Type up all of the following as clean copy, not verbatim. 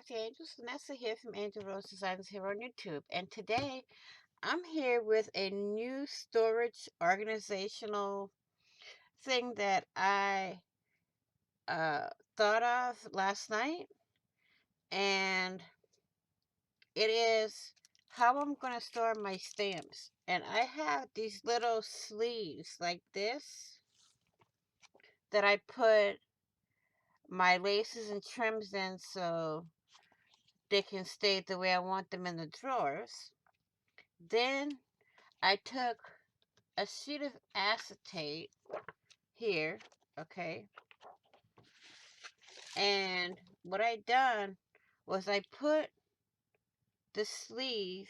back to Angels. Vanessa here from Angel Rose Designs here on YouTube. And today I'm here with a new storage organizational thing that I uh, thought of last night. And it is how I'm going to store my stamps. And I have these little sleeves like this that I put my laces and trims in so they can stay the way I want them in the drawers. Then I took a sheet of acetate here, okay, and what I done was I put the sleeve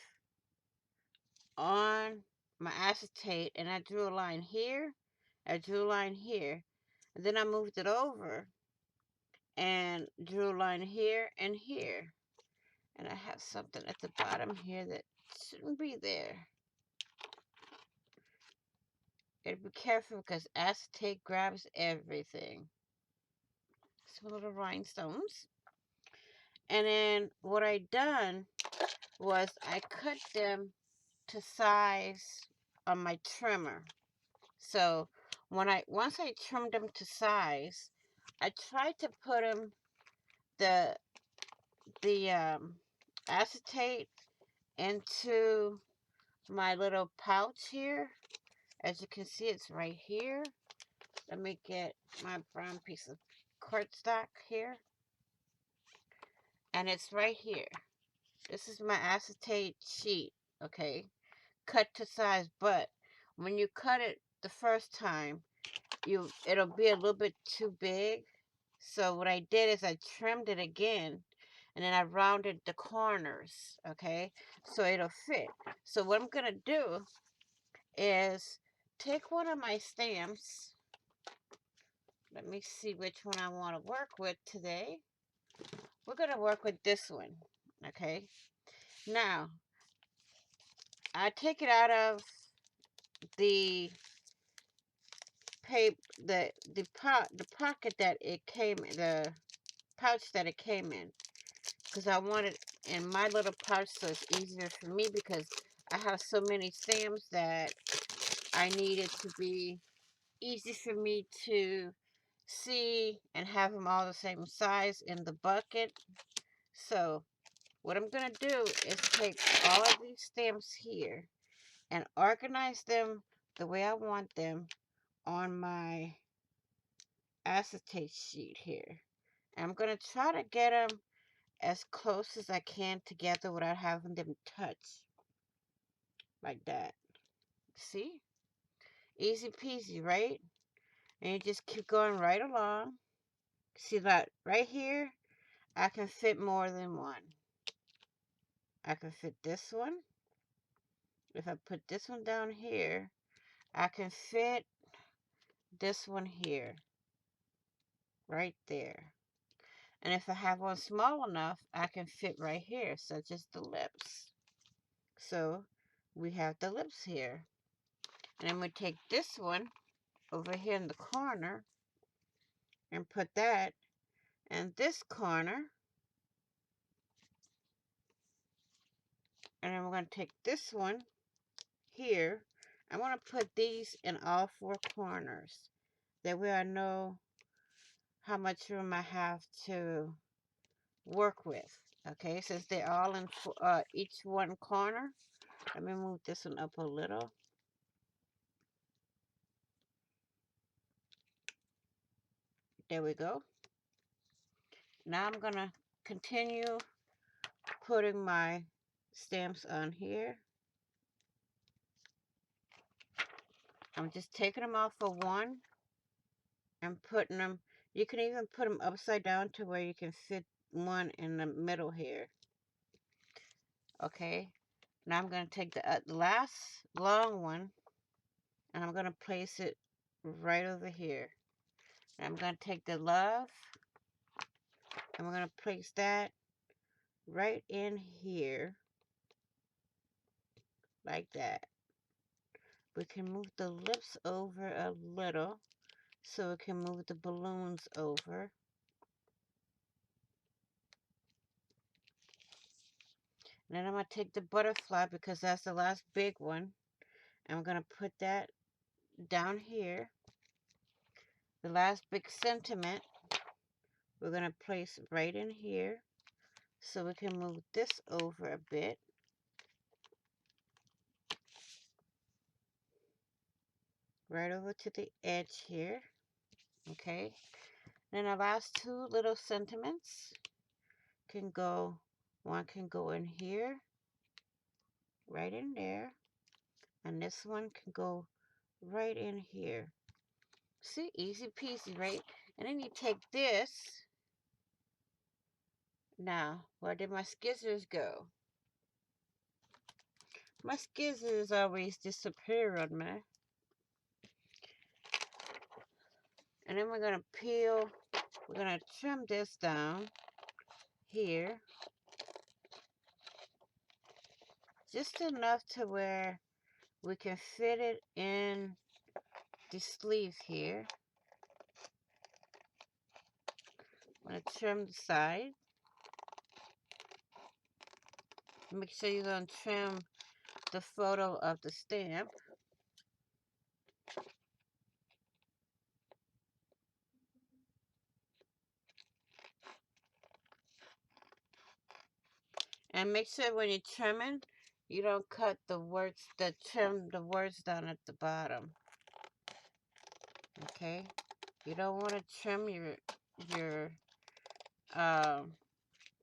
on my acetate and I drew a line here, I drew a line here, and then I moved it over and drew a line here and here. And I have something at the bottom here that shouldn't be there. Gotta be careful because acetate grabs everything. Some little rhinestones. And then what I done was I cut them to size on my trimmer. So once I trimmed them to size, I tried to put them the acetate into my little pouch here. As you can see, it's right here. Let me get my brown piece of cardstock here. And it's right here. This is my acetate sheet, okay? Cut to size, but when you cut it the first time, it'll be a little bit too big. So what I did is I trimmed it again, and then I rounded the corners, okay? So it'll fit. So what I'm gonna do is take one of my stamps. Let me see which one I want to work with today. We're gonna work with this one, okay? Now, I take it out of the the pocket that it came, the pouch that it came in, because I want it in my little pouch so it's easier for me, because I have so many stamps that I need it to be easy for me to see and have them all the same size in the bucket. So what I'm gonna do is take all of these stamps here and organize them the way I want them on my acetate sheet here. And I'm going to try to get them as close as I can together without having them touch. Like that. See? Easy peasy, right? And you just keep going right along. See that right here? I can fit more than one. I can fit this one. If I put this one down here, I can fit this one here. Right there. And if I have one small enough, I can fit right here, such as the lips. So we have the lips here. And then we take this one over here in the corner and put that in this corner. And then we're going to take this one here. I want to put these in all four corners. That way I know how much room I have to work with. Okay, since they're all in each one corner. Let me move this one up a little. There we go. Now I'm going to continue putting my stamps on here. I'm just taking them off for one and putting them, you can even put them upside down to where you can fit one in the middle here. Okay, now I'm going to take the last long one and I'm going to place it right over here. And I'm going to take the love and we're going to place that right in here like that. We can move the lips over a little so we can move the balloons over. Then I'm going to take the butterfly because that's the last big one. I'm going to put that down here. The last big sentiment, we're going to place right in here. So we can move this over a bit. Right over to the edge here. Okay. Then our last two little sentiments can go, one can go in here, right in there. And this one can go right in here. See, easy peasy, right? And then you take this. Now, where did my skizzers go? My skizzers always disappear on me. And then we're going to peel, we're going to trim this down here. Just enough to where we can fit it in the sleeve here. I'm going to trim the side. Make sure you're going to trim the photo of the stamp. And make sure when you're trimming, you don't cut the words, trim the words down at the bottom. Okay? You don't want to trim your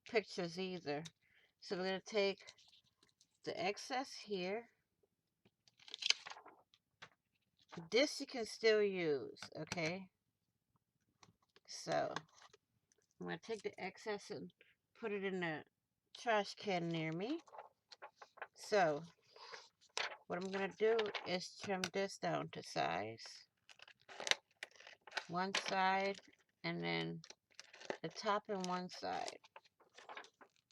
pictures either. So we're going to take the excess here. This you can still use, okay? So I'm going to take the excess and put it in the trash can near me. So what I'm going to do is trim this down to size. One side and then the top and one side.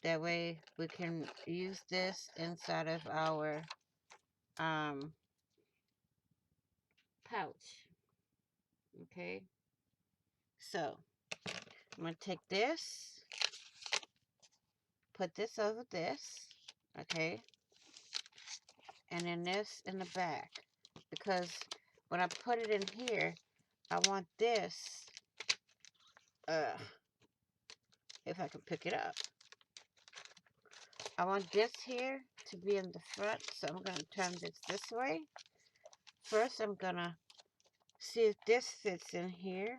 That way we can use this inside of our pouch. Okay. So I'm going to take this, put this over this. Okay. And then this in the back. Because when I put it in here, I want this, if I can pick it up. I want this here to be in the front, so I'm going to turn this way. First, I'm going to see if this fits in here.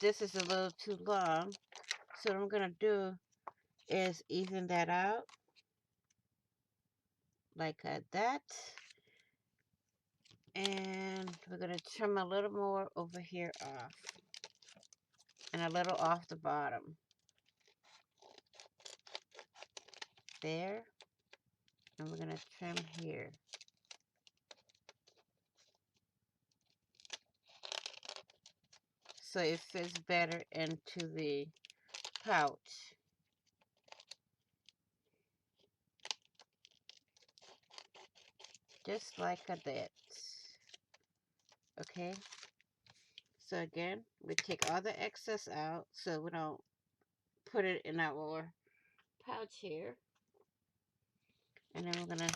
This is a little too long. So what I'm going to do is even that out. Like that. And we're going to trim a little more over here off. And a little off the bottom. There. And we're going to trim here. So it fits better into the pouch. Just like that. Okay. So again, we take all the excess out so we don't put it in our pouch here. And then we're going to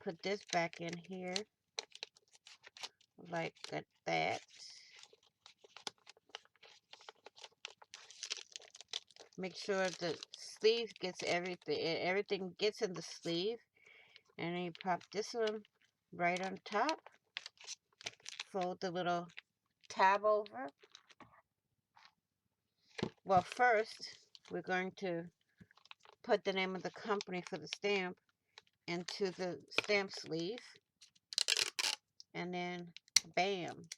put this back in here. Like that. Make sure the sleeve gets everything gets in the sleeve. And then you pop this one right on top. Fold the little tab over. Well, first, we're going to put the name of the company for the stamp into the stamp sleeve. And then, bam.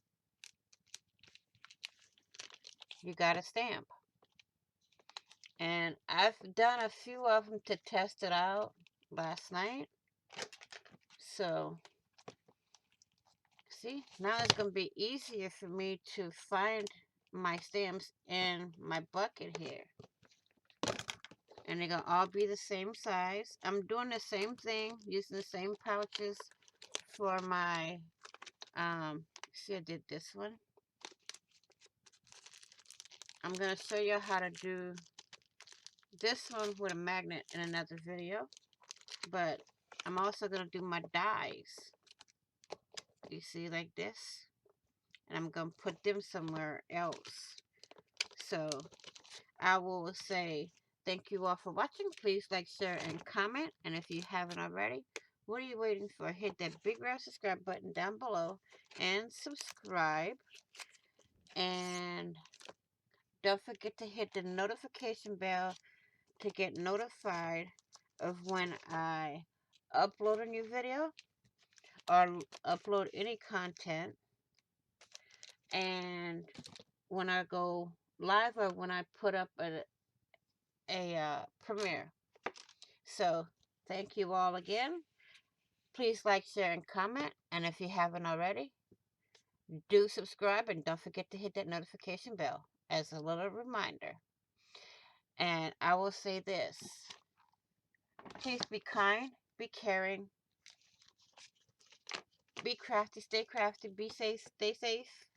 You got a stamp. And I've done a few of them to test it out last night. So, see, now it's going to be easier for me to find my stamps in my bucket here. And they're going to all be the same size. I'm doing the same thing, using the same pouches for my, see, I did this one. I'm going to show you how to do this one with a magnet in another video. But I'm also going to do my dies. You see, like this. And I'm going to put them somewhere else. So I will say thank you all for watching. Please like, share, and comment. And if you haven't already, what are you waiting for? Hit that big red subscribe button down below and subscribe. And don't forget to hit the notification bell to get notified of when I upload a new video or upload any content, and when I go live or when I put up a premiere. So thank you all again. Please like, share, and comment. And if you haven't already, do subscribe and don't forget to hit that notification bell as a little reminder. And I will say this. Please be kind, be caring, be crafty, be safe, stay safe.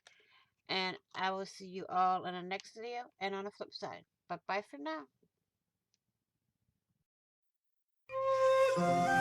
And I will see you all in the next video and on the flip side. Bye-bye for now.